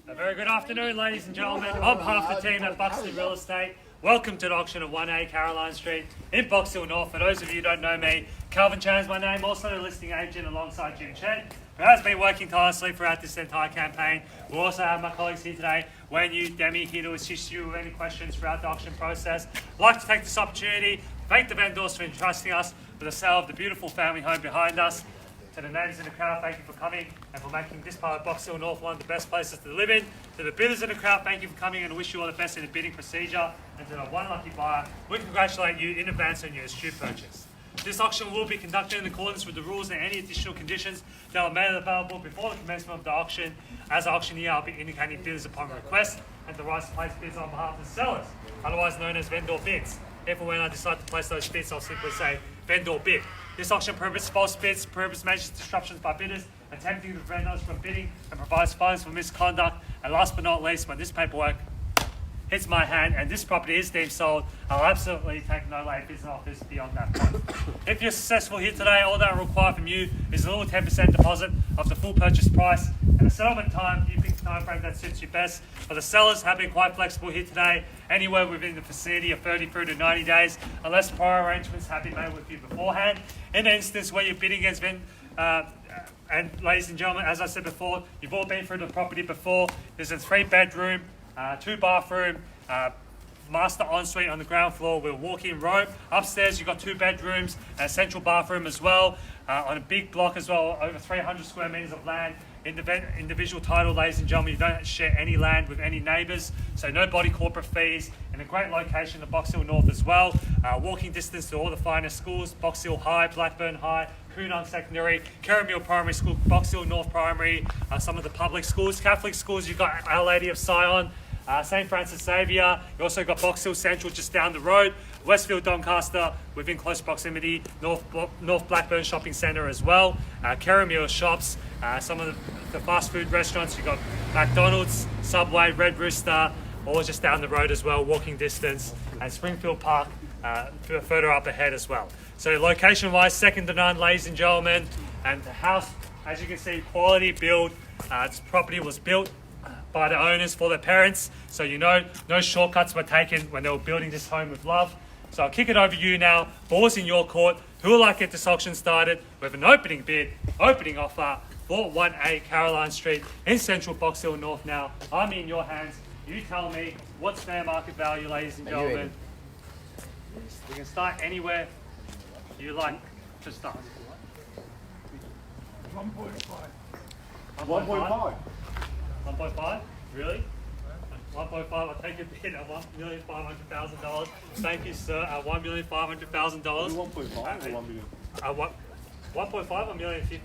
A very good afternoon, ladies and gentlemen. On behalf of the team at Buxton Real Estate, welcome to the auction of 1A Caroline Street in Box Hill North. For those of you who don't know me, Calvin Chen is my name, also the listing agent alongside Chen, who has been working tirelessly throughout this entire campaign. We'll also have my colleagues here today, Wen Yu, Demi, here to assist you with any questions throughout the auction process. I'd like to take this opportunity to thank the vendors for entrusting us with the sale of the beautiful family home behind us. To the neighbours in the crowd, thank you for coming and for making this part of Box Hill North one of the best places to live in. To the bidders in the crowd, thank you for coming and wish you all the best in the bidding procedure. And to the one lucky buyer, we congratulate you in advance on your astute purchase. This auction will be conducted in accordance with the rules and any additional conditions that are made available before the commencement of the auction. As auctioneer, I'll be indicating bidders upon request and the right to place bids on behalf of the sellers, otherwise known as vendor bids. If and when I decide to place those bids, I'll simply say vendor bid. This auction prohibits false bids, prohibits major disruptions by bidders, attempting to prevent others from bidding, and provides fines for misconduct. And last but not least, when this paperwork hits my hand and this property is deemed sold, I'll absolutely take no late business offers beyond that point. If you're successful here today, all that will require from you is a little 10% deposit of the full purchase price and a settlement time. You pick the time frame that suits you best. For the sellers, have been quite flexible here today, anywhere within the vicinity of 30 through to 90 days, unless prior arrangements have been made with you beforehand. In an instance where you're bidding against and ladies and gentlemen, as I said before, you've all been through the property before. There's a 3-bedroom, 2-bathroom, master ensuite on the ground floor with a walk-in robe. Upstairs, you've got 2 bedrooms and a central bathroom as well. On a big block as well, over 300 square metres of land. Individual title, ladies and gentlemen, you don't share any land with any neighbours, so no body corporate fees, and a great location in Box Hill North as well. Walking distance to all the finest schools: Box Hill High, Blackburn High, Coonung Secondary, Kerramill Primary School, Box Hill North Primary, some of the public schools. Catholic schools, you've got Our Lady of Sion, St Francis Xavier. You also got Box Hill Central just down the road, Westfield Doncaster within close proximity, North Blackburn Shopping Centre as well, Kerramill shops, some of the fast food restaurants. You've got McDonald's, Subway, Red Rooster, all just down the road as well, walking distance, and Springfield Park further up ahead as well. So location wise, second to none, ladies and gentlemen. And the house, as you can see, quality build. This property was built by the owners for their parents, so you know no shortcuts were taken when they were building this home with love. So I'll kick it over to you now. Ball's in your court. Who would like to get this auction started with an opening bid, opening offer for 1A Caroline Street in central Box Hill North now? I'm in your hands. You tell me what's fair market value, ladies and gentlemen. You can start anywhere you like to start. 1.5. 1.5. 1.5? Really? 1.5, I'll take a bid at $1,500,000. Thank you, sir, at $1,500,000. 1.5 or 1 million? 1.5 or $1,050,000?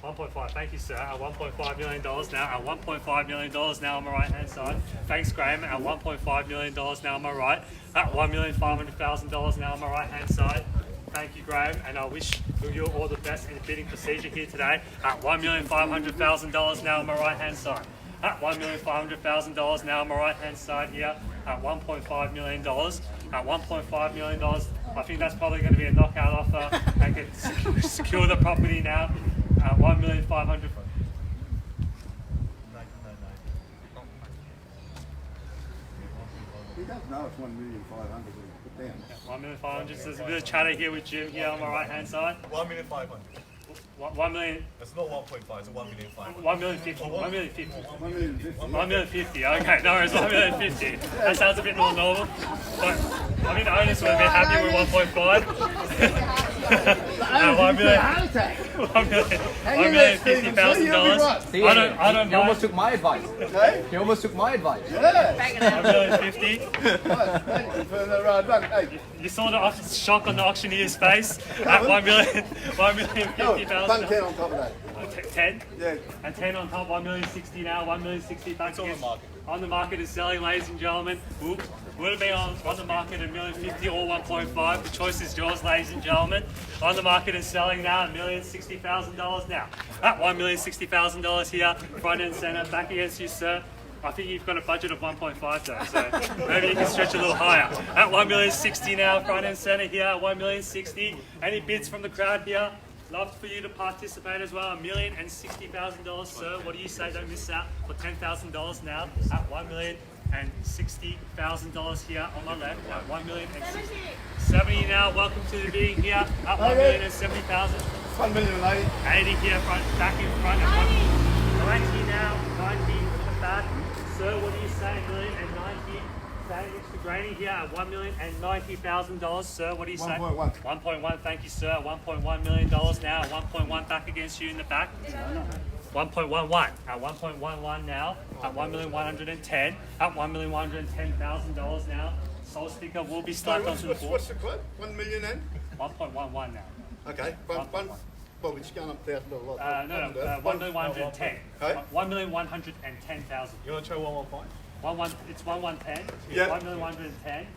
1.5, thank you, sir, at $1.5 million now, at $1.5 million now on my right hand side. Thanks, Graham, at $1.5 million now on my right, at $1,500,000 now on my right hand side. Thank you, Graham, and I wish you all the best in the bidding procedure here today at $1,500,000 now on my right hand side. At $1,500,000 now on my right hand side here at $1.5 million. At $1.5 million, I think that's probably going to be a knockout offer and can secure the property now at $1,500,000. He does know it's 1,500,000. Put down. 1,500,000. There's a bit of chatter here with Jim here on my right hand side. 1,500,000. 1 million. It's not 1.5. It's 1,500,000. 1,050,000. 1,050,000. 1,050,000. Okay, no worries. 1,050,000. That sounds a bit more normal. But I mean, the owners would have been happy with 1.5. $1,050,000. I don't He almost took my advice. Hey? He almost took my advice. Yeah. $1,050,000. Thank you for the ride back. Hey, You saw the shock on the auctioneer's face at $1,050,000. done 10 on top of that. 10? Yeah. And 10 on top, $1,060,000 now, $1,060,000 back on the against- market. On the market is selling, ladies and gentlemen. Would have been on the market at $1,050,000 or 1.5. The choice is yours, ladies and gentlemen. On the market and selling now at $1,060,000 now. At $1,060,000 here, front and center, back against you, sir. I think you've got a budget of 1.5 though, so maybe you can stretch a little higher. At $1,060,000 now, front and center here at $1,060,000. Any bids from the crowd here? Love for you to participate as well. $1,060,000, sir. What do you say? Don't miss out for $10,000 now at $1,060,000 here on my left at $1,070,000 now. Welcome to the bidding here at $1,070,000. 1,080,000. 80 here front, back in front at 90 now. 90 in the back. Sir, what do you say? $1,090,000. Staying next to Granny here at $1,090,000. Sir, what do you say? 1.1. 1.1, thank you, sir. $1.1 million now. 1.1 back against you in the back. 1.11 at 1.11 now. At $1,110,000. At $1,110,000 now. Soul sticker will be slapped onto the board. What's the club? 1 million then? 1.11 now. Okay. One. Well, it's going up $1,000 a lot. No, 1,110,000. Okay. 1,110,000. You want to try 115? It's 1,110. Yeah. 1,110.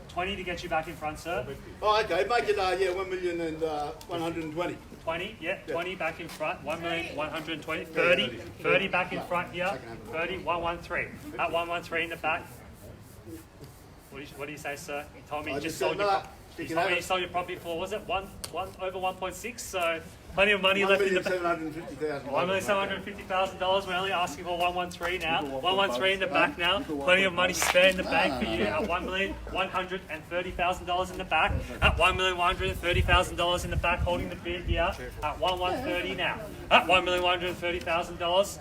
20 to get you back in front, sir. Oh, okay. Make it 1,120,000. 20, yeah, 20 back in front, 1,120,000, 30 back in front here, 113. At 113 in the back. What do you say, sir? You told me you just sold your you sold your property for, was it over 1.6? So plenty of money left in the back. $1,750,000. We're only asking for 113 now. 113 in the back now. Plenty of money spare in the bank for you at $1,130,000 in the back. At $1,130,000 in the back, holding the bid here at 1,130 now. At $1,130,000.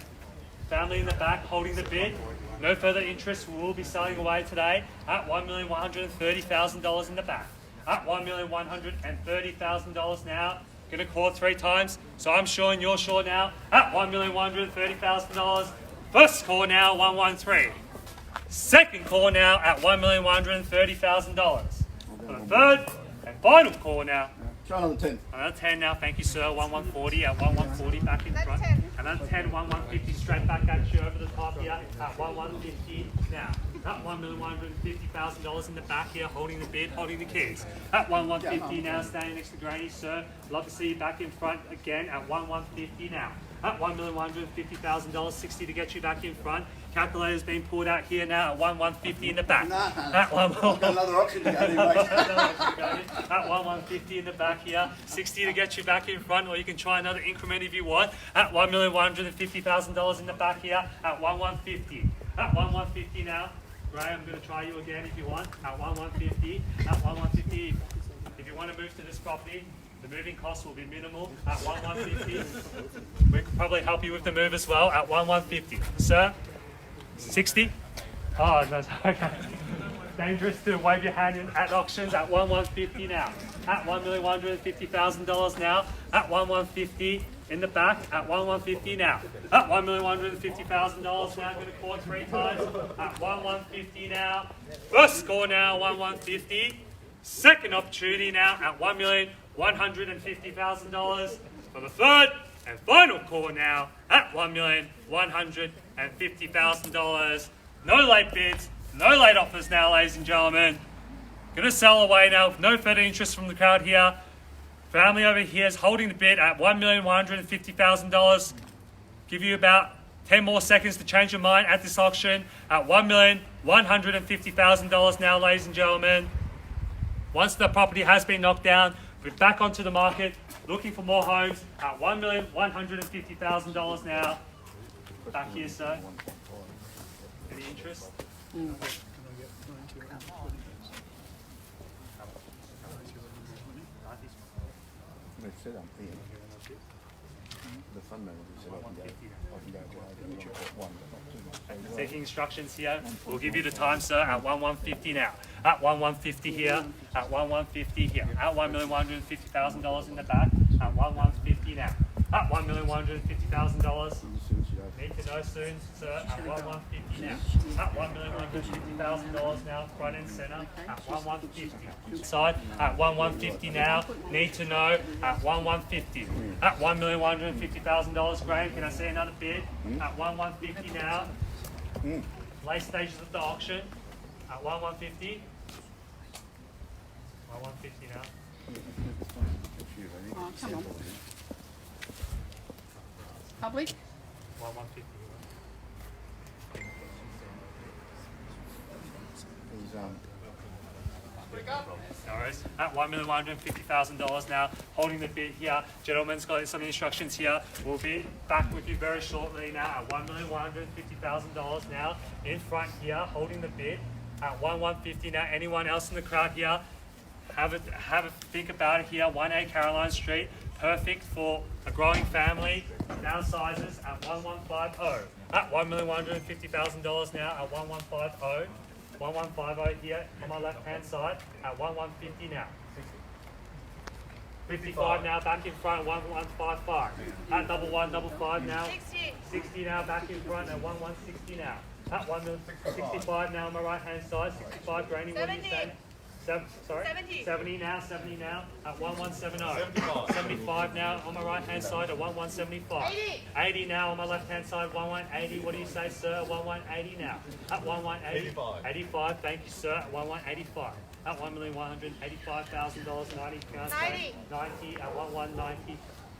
Family in the back, holding the bid. No further interest. We will be selling away today at $1,130,000 in the back. At $1,130,000 now. Gonna call 3 times. So I'm sure and you're sure now. At $1,130,000. First call now, 113. Second call now at $1,130,000. For the third and final call now. Try another 10. Another 10 now, thank you, sir. 1,140 at 1,140 back in front. Another 10, 1,150 straight back at you over the top here at 1,150 now. At $1,150,000 in the back here, holding the bid, holding the keys. At 1,150 now, staying next to Granny, sir. Love to see you back in front again at 1,150 now. At $1,150,000, 60 to get you back in front. Calculator's being pulled out here now at 1,150 in the back. At I've got another option to go anyway. At 1,150 in the back here, 60 to get you back in front, or you can try another increment if you want. At $1,150,000 in the back here, at 1,150. At 1,150 now. Ray, I'm going to try you again if you want. At 1,150. At 1,150. If you want to move to this property, the moving costs will be minimal. At 1,150. We could probably help you with the move as well. At 1,150. Sir? 60? Oh, no, okay. Dangerous to wave your hand in at auctions at 1,150 now. At $1,150,000 now. At 1,150 in the back. At 1,150 now. At $1,150,000 now. I'm going to call 3 times. At 1,150 now. First score now, 1,150. Second opportunity now at $1,150,000. For the third and final call now at $1,150,000. No late bids, no late offers now, ladies and gentlemen. Gonna sell away now with no further interest from the crowd here. Family over here is holding the bid at $1,150,000. Give you about 10 more seconds to change your mind at this auction at $1,150,000 now, ladies and gentlemen. Once the property has been knocked down, we're back onto the market, looking for more homes at $1,150,000 now. Back here, sir. Any interest? Taking instructions here. We'll give you the time, sir, at 1,150 now. At 1,150 here. At 1,150 here. At $1,150,000 in the back. At 1,150 now. At $1,150,000. Need to know soon, sir. At 1,150 now. At $1,150,000 now. Front and center. At 1,150. Side. At 1,150 now. Need to know. At 1,150. At $1,150,000. Graham, can I see another bid? At 1,150 now. Late stages of the auction. At 1,150. 1,150 now. Oh, come on. Public? 1,150. No worries. At $1,150,000 now, holding the bid here. Gentlemen's got some instructions here. We'll be back with you very shortly now at $1,150,000 now. In front here, holding the bid at 1,150 now. Anyone else in the crowd here? Have a think about it here. 1A Caroline Street, perfect for a growing family. Downsizes at 1,150. At $1,150,000 now at 1,150. 1,150 here on my left hand side at 1,150 now. 55 now back in front at 1,155. At 1,155 now. 60 now back in front at 1,160 now. At 1,65 now on my right hand side. 65 Granny, what do you say? 70 now at 1,170. 75 now on my right hand side at 1,175. 80 now on my left hand side, 1,180. What do you say, sir? 1,180 now. At 1,180. 85, thank you, sir. At 1,185. At $1,185,000, 90 pounds. 90 at 1,190.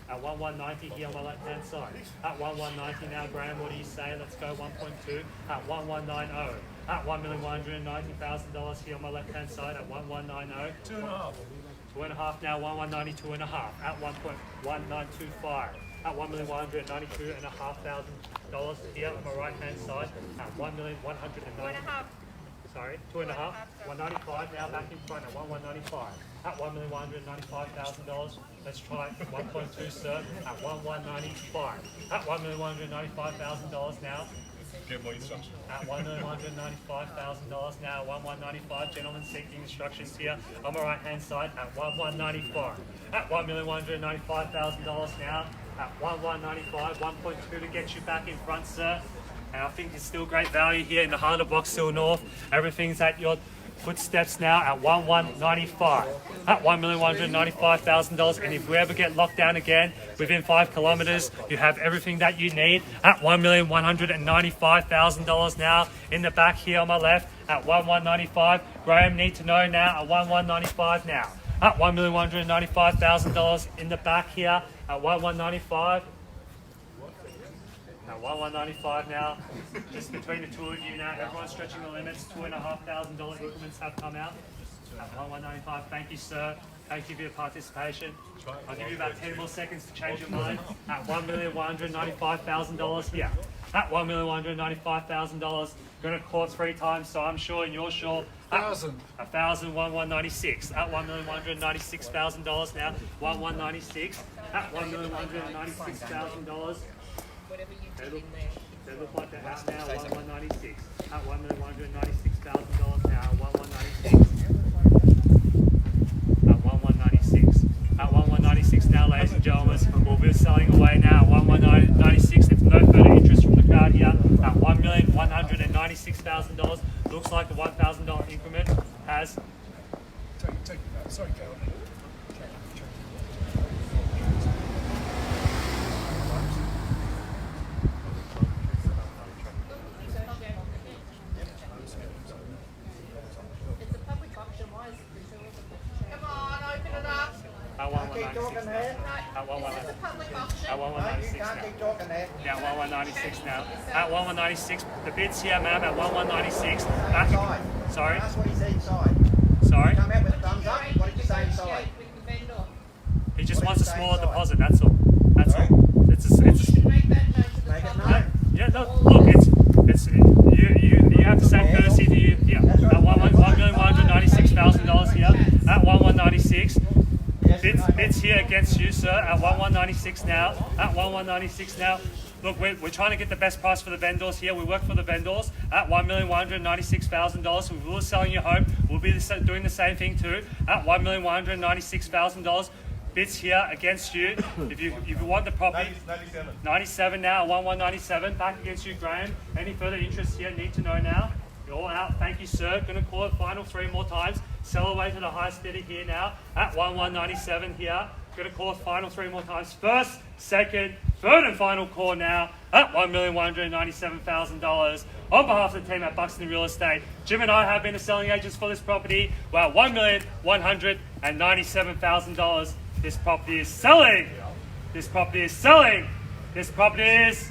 At 1,190 here on my left hand side. At 1,190 now, Graham, what do you say? Let's go 1.2 at 1,190. At $1,190,000 here on my left hand side at 1,190. 2.5. 2.5 now, 1,190, 2.5 at 1.1925. At $1,192,500 here on my right hand side at 1,190. Sorry, 2.5. 195 now back in front at 1,195. At $1,195,000. Let's try 1.2, sir. At 1,195. At $1,195,000 now. Get more instructions. At $1,195,000 now. 1,195. Gentlemen seeking instructions here on my right hand side at 1,195. At $1,195,000 now. At 1,195. 1.2 to get you back in front, sir. And I think it's still great value here in the heart of Buxton North. Everything's at your footsteps now at 1,195. At $1,195,000. And if we ever get locked down again within 5 kilometers, you have everything that you need at $1,195,000 now. In the back here on my left at 1,195. Graham, need to know now at 1,195 now. At $1,195,000 in the back here at 1,195. At 1,195 now, just between the two of you now, everyone's stretching the limits. $2,500 increments have come out. At 1,195, thank you, sir. Thank you for your participation. I'll give you about 10 more seconds to change your mind. At $1,195,000 here. At $1,195,000, going to court 3 times, so I'm sure and you're sure. $1,196. At $1,196,000 now. 1,196. At $1,196,000. Whatever you did in there. They look like they have now 1,196. At $1,196,000 now, 1,196. At 1,196. At 1,196 now, ladies and gentlemen, we'll be selling away now. 1,196. If no further interest from the crowd here, at $1,196,000. Looks like the $1,000 increment has. Take that. Sorry, Carol. It's a public auction. Why is it? Come on, open it up. At 1,196 now. At This is a public auction. At 1,196 now. Yeah, 1,196 now. At 1,196, the bid's here, ma'am, at 1,196. Sorry? That's what he said inside. Sorry? Come out with a thumbs up. What did you say inside? With the vendor. He just What wants a did you say smaller inside? deposit, that's all. That's all. It's a Make that known to the Make it public. known. yeah, no, look, it's you have the same courtesy to you. Yeah, at $1,196,000 here. At 1,196. Yes, Bids here against you, sir, at 1,196 now. At 1,196 now. Look, we're trying to get the best price for the vendors here. We work for the vendors at $1,196,000. We will selling your home. We'll be doing the same thing too at $1,196,000. Bids here against you. If you want the property, 97 now, 1197 back against you, Graham. Any further interest here? Need to know now. You're all out. Thank you, sir. Going to call it final 3 more times. Sell away to the highest bidder here now at 1197 here. Going to call it final 3 more times. First, second, third and final call now at $1,197,000. On behalf of the team at Buxton Real Estate, Jim and I have been the selling agents for this property. We're at $1,197,000. This property is selling. This property is selling. This property is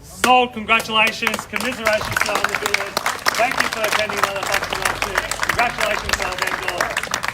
sold. Congratulations. Commiserations to all the viewers. Thank you for attending another Buxton auction. Congratulations to our vendor.